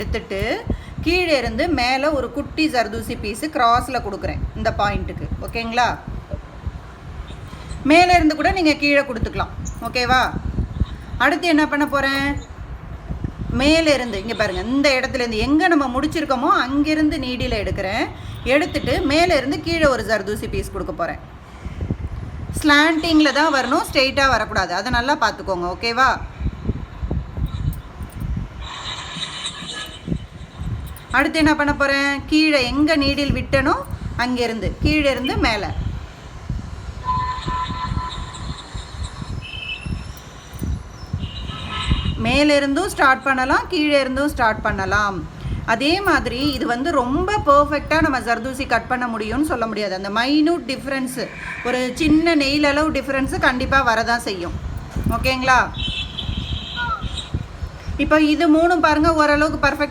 எடுத்துட்டு கீழே இருந்து மேலே ஒரு குட்டி ஜர்தூசி பீஸு கிராஸில் கொடுக்குறேன் இந்த பாயிண்ட்டுக்கு. ஓகேங்களா? மேலே இருந்து கூட நீங்கள் கீழே கொடுத்துக்கலாம். ஓகேவா? அடுத்து என்ன பண்ண போகிறேன், மேலே இருந்து இங்கே பாருங்கள், இந்த இடத்துலேருந்து எங்கே நம்ம முடிச்சிருக்கோமோ அங்கேருந்து நீடியில் எடுக்கிறேன். எடுத்துட்டு மேலே இருந்து கீழே ஒரு ஜர்தூசி பீஸ் கொடுக்க போகிறேன். ஸ்லாண்டிங்கில் தான் வரணும், ஸ்ட்ரெயிட்டாக வரக்கூடாது. அதை நல்லா பார்த்துக்கோங்க. ஓகேவா? அடுத்து என்ன பண்ண போகிறேன், கீழே எங்கே நீடில் விட்டனோ அங்கேருந்து கீழே இருந்து மேலே மேலிருந்தும் ஸ்டார்ட் பண்ணலாம், கீழே இருந்தும் ஸ்டார்ட் பண்ணலாம். அதே மாதிரி இது வந்து ரொம்ப பர்ஃபெக்டாக நம்ம ஜர்தூசி கட் பண்ண முடியும்னு சொல்ல முடியாது. அந்த மைன்யூட் டிஃப்ரென்ஸு, ஒரு சின்ன நெயில் அளவு டிஃப்ரென்ஸு கண்டிப்பாக வரதான் செய்யும். ஓகேங்களா? இப்போ இது மூணும் பாருங்கள் ஓரளவுக்கு பர்ஃபெக்டாக